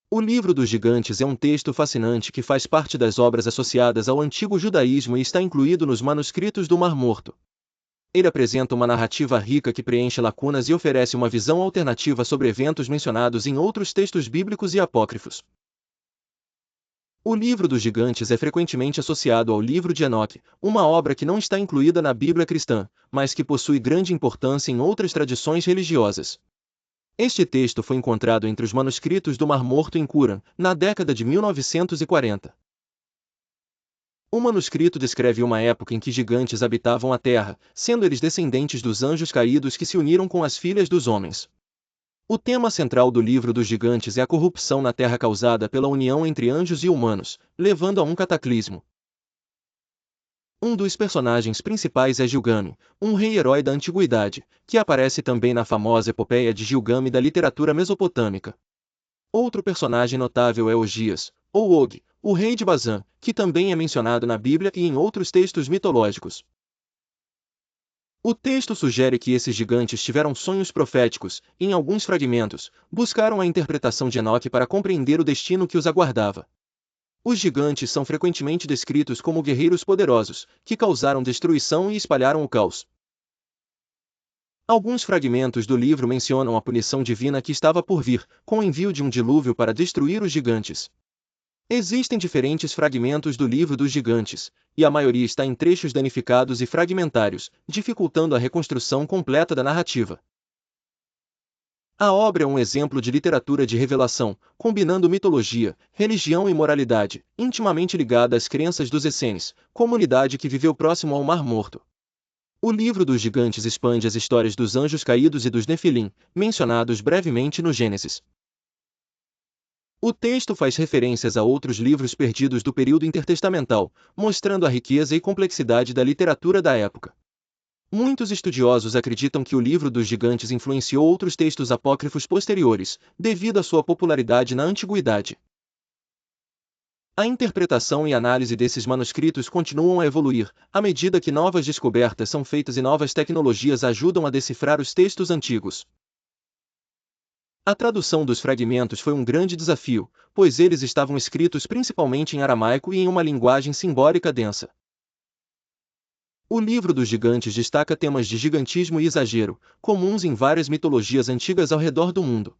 O Livro dos Gigantes é um texto fascinante que faz parte das obras associadas ao antigo judaísmo e está incluído nos manuscritos do Mar Morto. Ele apresenta uma narrativa rica que preenche lacunas e oferece uma visão alternativa sobre eventos mencionados em outros textos bíblicos e apócrifos. O Livro dos Gigantes é frequentemente associado ao Livro de Enoque, uma obra que não está incluída na Bíblia cristã, mas que possui grande importância em outras tradições religiosas. Este texto foi encontrado entre os manuscritos do Mar Morto em Qumran, na década de 1940. O manuscrito descreve uma época em que gigantes habitavam a Terra, sendo eles descendentes dos anjos caídos que se uniram com as filhas dos homens. O tema central do Livro dos Gigantes é a corrupção na Terra causada pela união entre anjos e humanos, levando a um cataclismo. Um dos personagens principais é Gilgamesh, um rei-herói da antiguidade, que aparece também na famosa epopeia de Gilgamesh da literatura mesopotâmica. Outro personagem notável é Ogias, ou Og, o rei de Bazã, que também é mencionado na Bíblia e em outros textos mitológicos. O texto sugere que esses gigantes tiveram sonhos proféticos, e em alguns fragmentos, buscaram a interpretação de Enoque para compreender o destino que os aguardava. Os gigantes são frequentemente descritos como guerreiros poderosos, que causaram destruição e espalharam o caos. Alguns fragmentos do livro mencionam a punição divina que estava por vir, com o envio de um dilúvio para destruir os gigantes. Existem diferentes fragmentos do Livro dos Gigantes, e a maioria está em trechos danificados e fragmentários, dificultando a reconstrução completa da narrativa. A obra é um exemplo de literatura de revelação, combinando mitologia, religião e moralidade, intimamente ligada às crenças dos Essenes, comunidade que viveu próximo ao Mar Morto. O Livro dos Gigantes expande as histórias dos anjos caídos e dos Nefilim, mencionados brevemente no Gênesis. O texto faz referências a outros livros perdidos do período intertestamental, mostrando a riqueza e complexidade da literatura da época. Muitos estudiosos acreditam que o Livro dos Gigantes influenciou outros textos apócrifos posteriores, devido à sua popularidade na antiguidade. A interpretação e análise desses manuscritos continuam a evoluir, à medida que novas descobertas são feitas e novas tecnologias ajudam a decifrar os textos antigos. A tradução dos fragmentos foi um grande desafio, pois eles estavam escritos principalmente em aramaico e em uma linguagem simbólica densa. O Livro dos Gigantes destaca temas de gigantismo e exagero, comuns em várias mitologias antigas ao redor do mundo.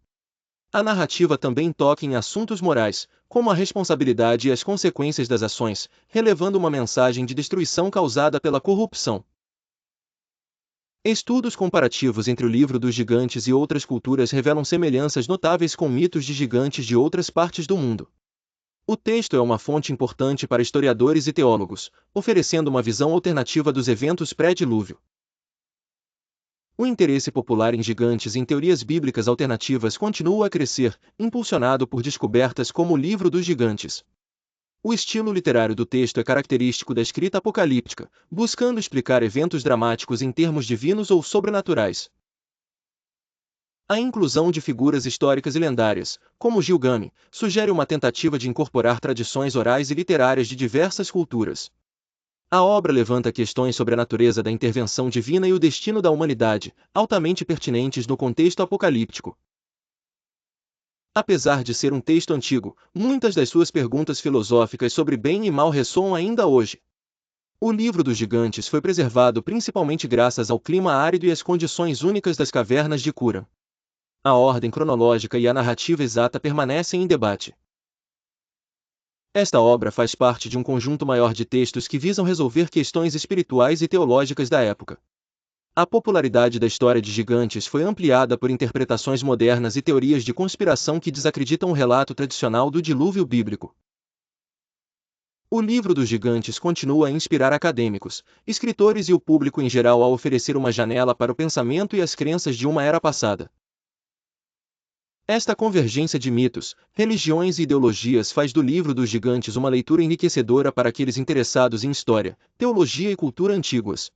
A narrativa também toca em assuntos morais, como a responsabilidade e as consequências das ações, relevando uma mensagem de destruição causada pela corrupção. Estudos comparativos entre o Livro dos Gigantes e outras culturas revelam semelhanças notáveis com mitos de gigantes de outras partes do mundo. O texto é uma fonte importante para historiadores e teólogos, oferecendo uma visão alternativa dos eventos pré-dilúvio. O interesse popular em gigantes e em teorias bíblicas alternativas continua a crescer, impulsionado por descobertas como o Livro dos Gigantes. O estilo literário do texto é característico da escrita apocalíptica, buscando explicar eventos dramáticos em termos divinos ou sobrenaturais. A inclusão de figuras históricas e lendárias, como Gilgamesh, sugere uma tentativa de incorporar tradições orais e literárias de diversas culturas. A obra levanta questões sobre a natureza da intervenção divina e o destino da humanidade, altamente pertinentes no contexto apocalíptico. Apesar de ser um texto antigo, muitas das suas perguntas filosóficas sobre bem e mal ressoam ainda hoje. O Livro dos Gigantes foi preservado principalmente graças ao clima árido e às condições únicas das cavernas de Qumran. A ordem cronológica e a narrativa exata permanecem em debate. Esta obra faz parte de um conjunto maior de textos que visam resolver questões espirituais e teológicas da época. A popularidade da história de gigantes foi ampliada por interpretações modernas e teorias de conspiração que desacreditam o relato tradicional do dilúvio bíblico. O Livro dos Gigantes continua a inspirar acadêmicos, escritores e o público em geral a oferecer uma janela para o pensamento e as crenças de uma era passada. Esta convergência de mitos, religiões e ideologias faz do Livro dos Gigantes uma leitura enriquecedora para aqueles interessados em história, teologia e cultura antigas.